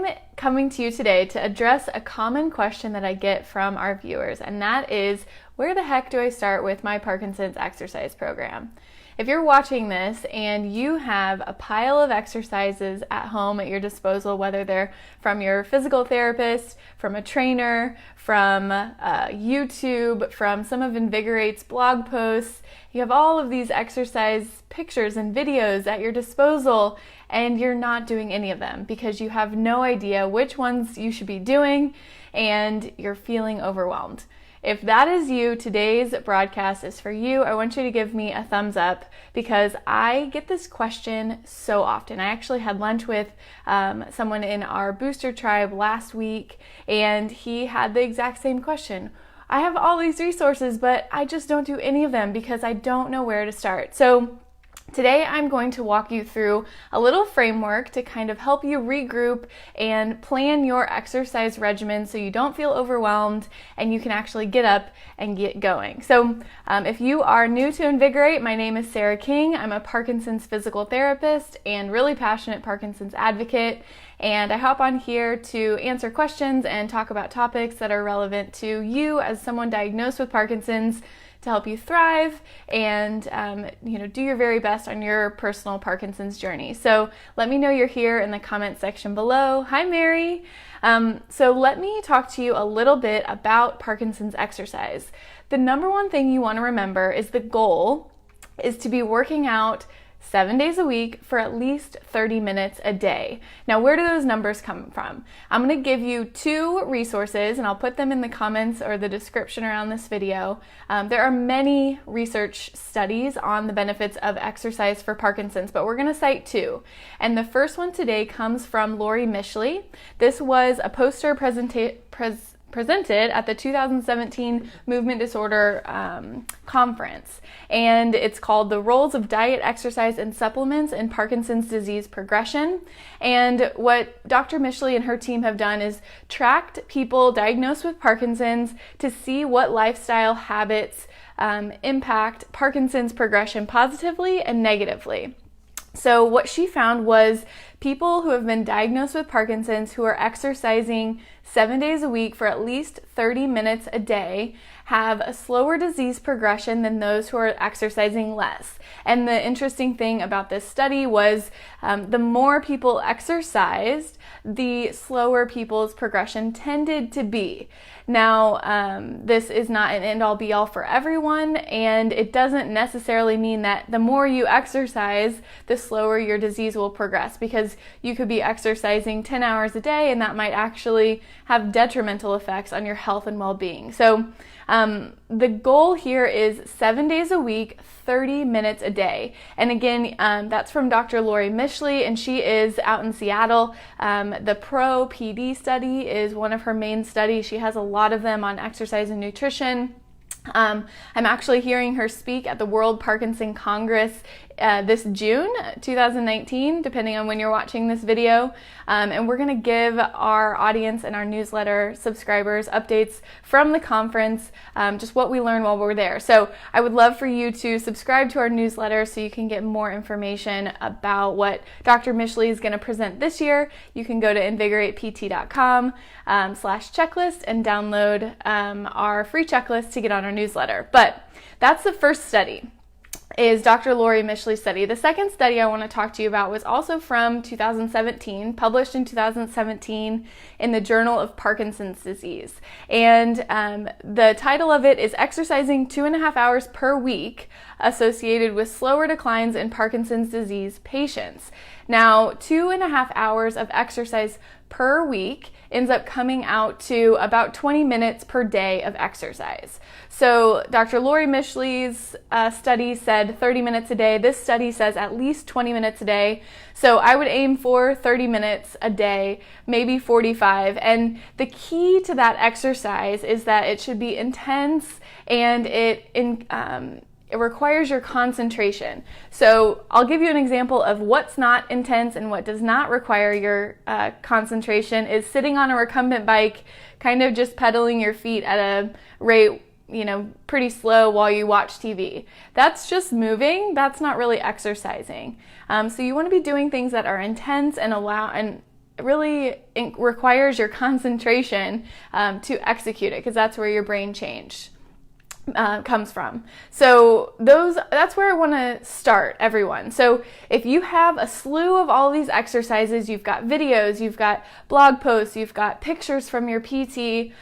I'm coming to you today to address a common question that I get from our viewers, and that is, where the heck do I start with my Parkinson's exercise program? If you're watching this and you have a pile of exercises at home at your disposal, whether they're from your physical therapist, from a trainer, from YouTube, from some of Invigorate's blog posts, you have all of these exercise pictures and videos at your disposal, and you're not doing any of them because you have no idea which ones you should be doing and you're feeling overwhelmed. If that is you, today's broadcast is for you. I want you to give me a thumbs up because I get this question so often. I actually had lunch with someone in our booster tribe last week, and he had the exact same question. I have all these resources, but I just don't do any of them because I don't know where to start. So today I'm going to walk you through a little framework to kind of help you regroup and plan your exercise regimen so you don't feel overwhelmed and you can actually get up and get going. So if you are new to Invigorate, my name is Sarah King. I'm a Parkinson's physical therapist and really passionate Parkinson's advocate. And I hop on here to answer questions and talk about topics that are relevant to you as someone diagnosed with Parkinson's, to help you thrive and do your very best on your personal Parkinson's journey. So let me know you're here in the comment section below. Hi, Mary. So let me talk to you a little bit about Parkinson's exercise. The number one thing you want to remember is the goal is to be working out 7 days a week for at least 30 minutes a day. Now, where do those numbers come from? I'm going to give you two resources, and I'll put them in the comments or the description around this video. There are many research studies on the benefits of exercise for Parkinson's, but we're going to cite two. And the first one today comes from Lori Mishley. This was a poster presented at the 2017 Movement Disorder Conference, and it's called The Roles of Diet, Exercise, and Supplements in Parkinson's Disease Progression. And what Dr. Mishley and her team have done is tracked people diagnosed with Parkinson's to see what lifestyle habits impact Parkinson's progression positively and negatively. So what she found was people who have been diagnosed with Parkinson's who are exercising 7 days a week for at least 30 minutes a day have a slower disease progression than those who are exercising less. And the interesting thing about this study was the more people exercised, the slower people's progression tended to be. Now, this is not an end-all be-all for everyone, and it doesn't necessarily mean that the more you exercise, the slower your disease will progress, because you could be exercising 10 hours a day and that might actually have detrimental effects on your health and well-being. So the goal here is 7 days a week, 30 minutes a day. And again, that's from Dr. Lori Mishley, and she is out in Seattle. The Pro PD study is one of her main studies. She has a lot of them on exercise and nutrition. I'm actually hearing her speak at the World Parkinson Congress this June 2019, depending on when you're watching this video. And we're going to give our audience and our newsletter subscribers updates from the conference, just what we learned while we're there. So I would love for you to subscribe to our newsletter so you can get more information about what Dr. Mishley is going to present this year. You can go to invigoratept.com/checklist and download our free checklist to get on our newsletter. But that's the first study, is Dr. Lori Mishley's study. The second study I want to talk to you about was also from 2017, published in 2017 in the Journal of Parkinson's Disease. And the title of it is Exercising 2.5 hours per week Associated with Slower Declines in Parkinson's Disease Patients. Now, 2.5 hours of exercise per week ends up coming out to about 20 minutes per day of exercise. So Dr. Lori Mishley's study said 30 minutes a day. This study says at least 20 minutes a day. So I would aim for 30 minutes a day, maybe 45. And the key to that exercise is that it should be intense, and it requires your concentration. So I'll give you an example of what's not intense and what does not require your concentration. Is sitting on a recumbent bike, kind of just pedaling your feet at a rate, pretty slow while you watch TV. That's just moving. That's not really exercising. So you want to be doing things that are intense and requires your concentration to execute it, because that's where your brain change comes from. So that's where I want to start everyone. So if you have a slew of all these exercises, you've got videos, you've got blog posts, you've got pictures from your PT,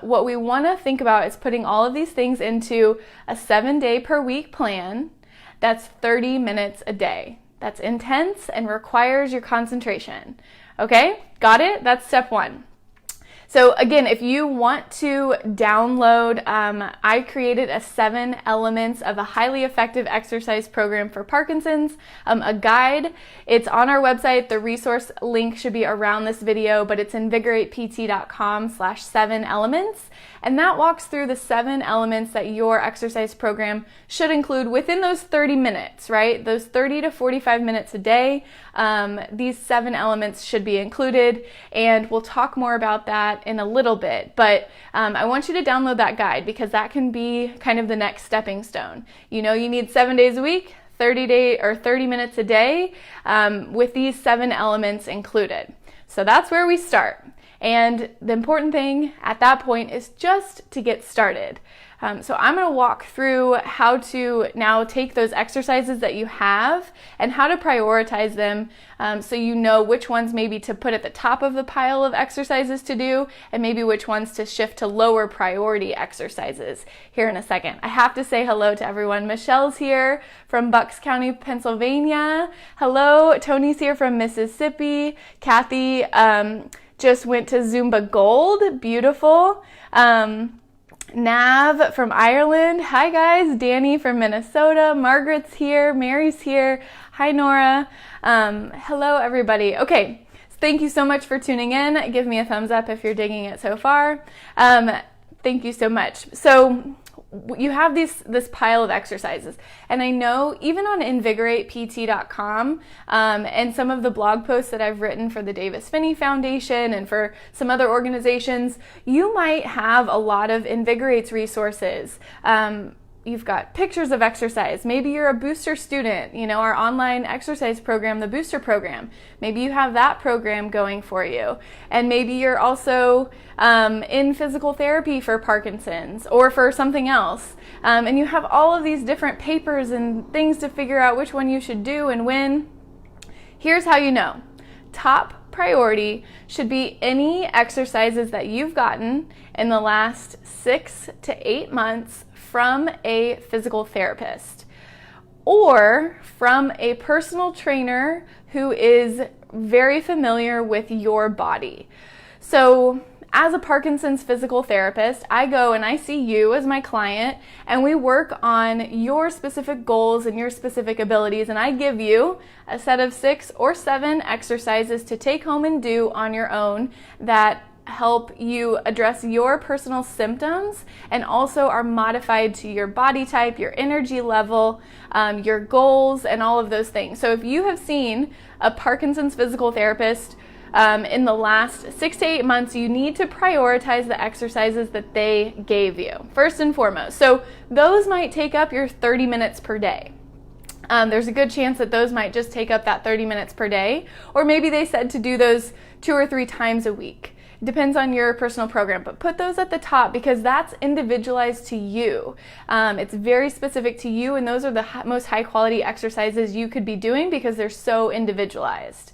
what we want to think about is putting all of these things into a 7-day per week plan that's 30 minutes a day. That's intense and requires your concentration. Okay, got it? That's step one. So again, if you want to download, I created a 7 elements of a highly effective exercise program for Parkinson's, a guide. It's on our website. The resource link should be around this video, but it's invigoratept.com/7elements. And that walks through the 7 elements that your exercise program should include within those 30 minutes, right? Those 30 to 45 minutes a day. These 7 elements should be included, and we'll talk more about that in a little bit. But I want you to download that guide, because that can be kind of the next stepping stone. You know, you need 7 days a week, 30 minutes a day, with these 7 elements included. So that's where we start. And the important thing at that point is just to get started. So I'm going to walk through how to now take those exercises that you have and how to prioritize them, so you know which ones maybe to put at the top of the pile of exercises to do, and maybe which ones to shift to lower priority exercises here in a second. I have to say hello to everyone. Michelle's here from Bucks County, Pennsylvania. Hello. Tony's here from Mississippi. Kathy just went to Zumba Gold. Beautiful. Nav from Ireland. Hi guys. Danny from Minnesota. Margaret's here. Mary's here. Hi Nora. Hello everybody. Okay. Thank you so much for tuning in. Give me a thumbs up if you're digging it so far. Thank you so much. So you have this pile of exercises, and I know even on invigoratept.com and some of the blog posts that I've written for the Davis Finney Foundation and for some other organizations, you might have a lot of Invigorate's resources. You've got pictures of exercise. Maybe you're a booster student, you know, our online exercise program, the booster program. Maybe you have that program going for you. And maybe you're also in physical therapy for Parkinson's or for something else. And you have all of these different papers and things to figure out which one you should do and when. Here's how you know. Top priority should be any exercises that you've gotten in the last 6 to 8 months from a physical therapist or from a personal trainer who is very familiar with your body. So as a Parkinson's physical therapist, I go and I see you as my client, and we work on your specific goals and your specific abilities, and I give you a set of 6 or 7 exercises to take home and do on your own that help you address your personal symptoms and also are modified to your body type, your energy level, your goals, and all of those things. So if you have seen a Parkinson's physical therapist in the last 6 to 8 months, you need to prioritize the exercises that they gave you, first and foremost. So those might take up your 30 minutes per day. There's a good chance that those might just take up that 30 minutes per day, or maybe they said to do those 2 or 3 times a week. Depends on your personal program, but put those at the top because that's individualized to you. It's very specific to you, and those are the most high quality exercises you could be doing because they're so individualized.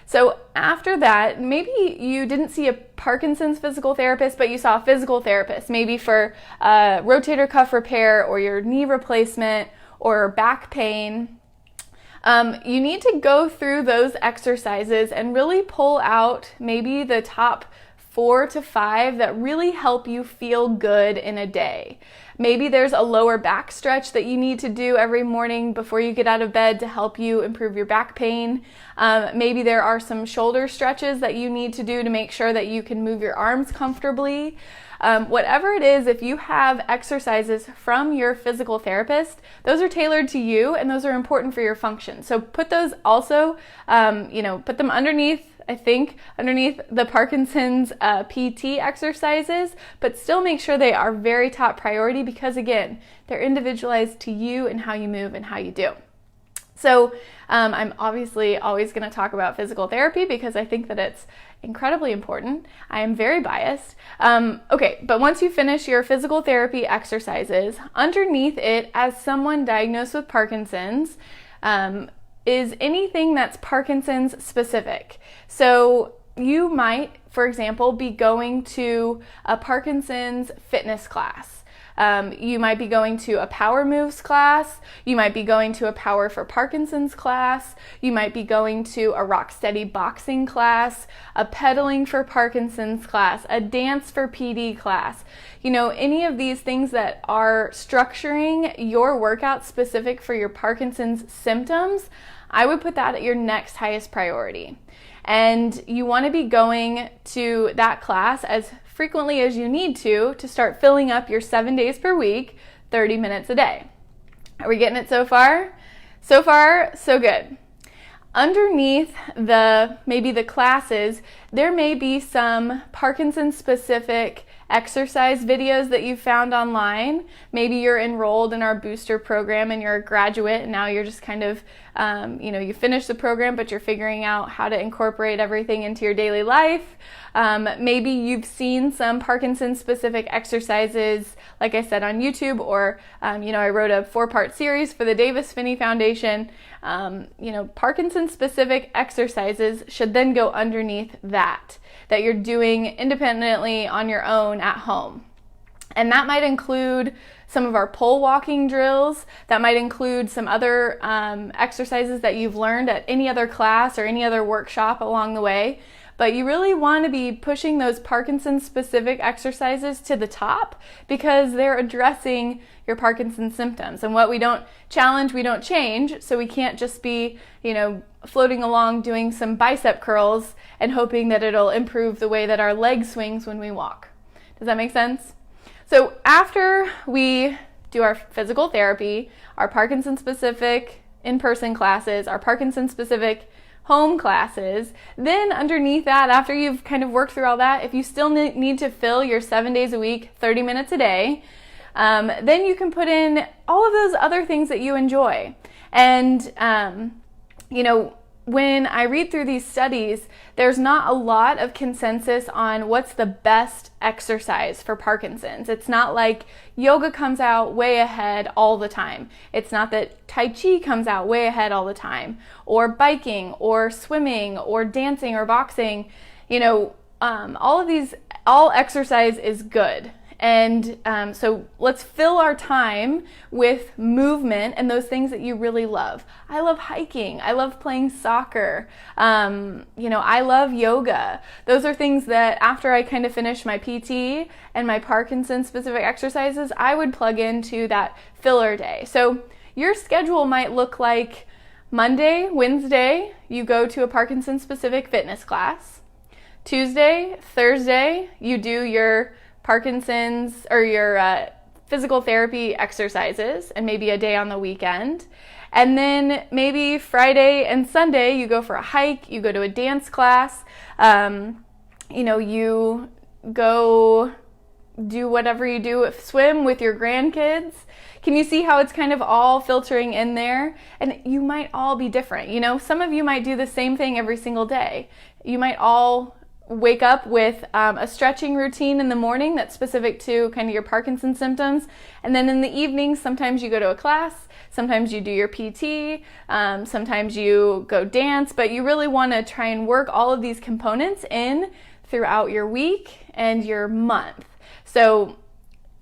So after that, maybe you didn't see a Parkinson's physical therapist, but you saw a physical therapist, maybe for rotator cuff repair or your knee replacement or back pain. You need to go through those exercises and really pull out maybe the top 4 to 5 that really help you feel good in a day. Maybe there's a lower back stretch that you need to do every morning before you get out of bed to help you improve your back pain. Maybe there are some shoulder stretches that you need to do to make sure that you can move your arms comfortably. Whatever it is, if you have exercises from your physical therapist, those are tailored to you and those are important for your function. So put those also, put them underneath the Parkinson's PT exercises, but still make sure they are very top priority because again, they're individualized to you and how you move and how you do. So I'm obviously always going to talk about physical therapy because I think that it's incredibly important. I am very biased. Okay, but once you finish your physical therapy exercises, underneath it, as someone diagnosed with Parkinson's, is anything that's Parkinson's specific. So you might, for example, be going to a Parkinson's fitness class. You might be going to a power moves class. You might be going to a power for Parkinson's class. You might be going to a rock steady boxing class, a pedaling for Parkinson's class, a dance for PD class. You know, any of these things that are structuring your workout specific for your Parkinson's symptoms, I would put that at your next highest priority. And you want to be going to that class as frequently as you need to start filling up your 7 days per week, 30 minutes a day. Are we getting it so far? So far, so good. Underneath maybe the classes, there may be some Parkinson's specific exercise videos that you found online. Maybe you're enrolled in our booster program and you're a graduate and now you're just kind of, you finished the program, but you're figuring out how to incorporate everything into your daily life. Maybe you've seen some Parkinson's specific exercises, like I said, on YouTube, or, I wrote a 4-part series for the Davis Finney Foundation. Parkinson's specific exercises should then go underneath that you're doing independently on your own at home. And that might include some of our pole walking drills. That might include some other exercises that you've learned at any other class or any other workshop along the way. But you really want to be pushing those Parkinson's specific exercises to the top because they're addressing your Parkinson's symptoms. And what we don't challenge, we don't change. So we can't just be, floating along doing some bicep curls and hoping that it'll improve the way that our leg swings when we walk. Does that make sense? So after we do our physical therapy, our Parkinson's specific in-person classes, our Parkinson's specific home classes, then underneath that, after you've kind of worked through all that, if you still need to fill your 7 days a week, 30 minutes a day, then you can put in all of those other things that you enjoy. And, when I read through these studies, there's not a lot of consensus on what's the best exercise for Parkinson's. It's not like yoga comes out way ahead all the time. It's not that Tai Chi comes out way ahead all the time, or biking, or swimming, or dancing, or boxing. All exercise is good. And so let's fill our time with movement and those things that you really love. I love hiking. I love playing soccer. I love yoga. Those are things that after I kind of finish my PT and my Parkinson's specific exercises, I would plug into that filler day. So your schedule might look like Monday, Wednesday, you go to a Parkinson's specific fitness class. Tuesday, Thursday, you do your Parkinson's or your physical therapy exercises and maybe a day on the weekend. And then maybe Friday and Sunday you go for a hike, you go to a dance class, you go do whatever you do, swim with your grandkids. Can you see how it's kind of all filtering in there? And you might all be different. Some of you might do the same thing every single day. You might all wake up with a stretching routine in the morning that's specific to kind of your Parkinson's symptoms. And then in the evening, sometimes you go to a class, sometimes you do your PT, sometimes you go dance, but you really want to try and work all of these components in throughout your week and your month. So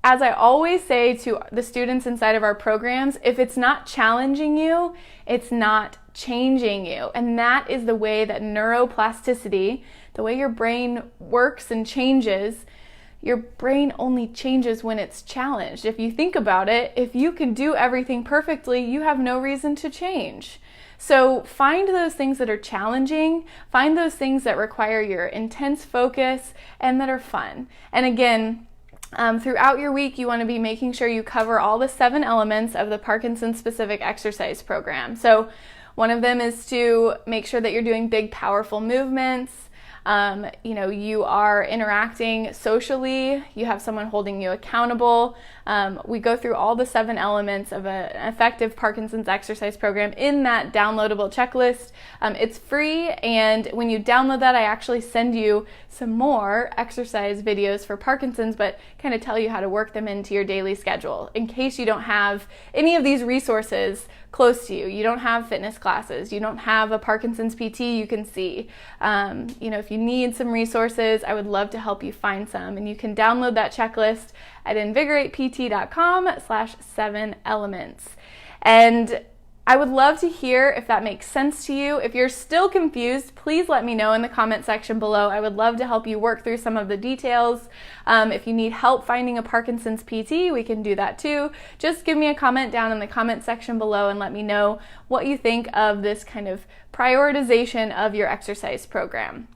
as I always say to the students inside of our programs, if it's not challenging you, it's not changing you. And that is the way that neuroplasticity, the way your brain works and changes, your brain only changes when it's challenged. If you think about it, if you can do everything perfectly, you have no reason to change. So find those things that are challenging, find those things that require your intense focus and that are fun. And again, throughout your week, you want to be making sure you cover all the 7 elements of the Parkinson's specific exercise program. So one of them is to make sure that you're doing big, powerful movements. You are interacting socially, you have someone holding you accountable. We go through all the 7 elements of an effective Parkinson's exercise program in that downloadable checklist. It's free, and when you download that, I actually send you some more exercise videos for Parkinson's, but kind of tell you how to work them into your daily schedule in case you don't have any of these resources close to you. You don't have fitness classes, you don't have a Parkinson's PT you can see. If you need some resources, I would love to help you find some, and you can download that checklist at invigoratept.com/7elements. And I would love to hear if that makes sense to you. If you're still confused, please let me know in the comment section below. I would love to help you work through some of the details. If you need help finding a Parkinson's PT, we can do that too. Just give me a comment down in the comment section below and let me know what you think of this kind of prioritization of your exercise program.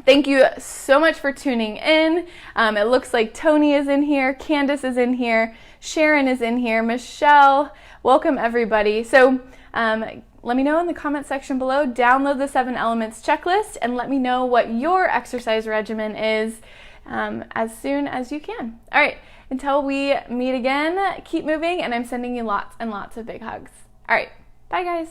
Thank you so much for tuning in. It looks like Tony is in here, Candace is in here, Sharon is in here, Michelle. Welcome everybody. So let me know in the comment section below. Download the 7 elements checklist and let me know what your exercise regimen is as soon as you can. All right, until we meet again, keep moving, and I'm sending you lots and lots of big hugs. All right, bye guys.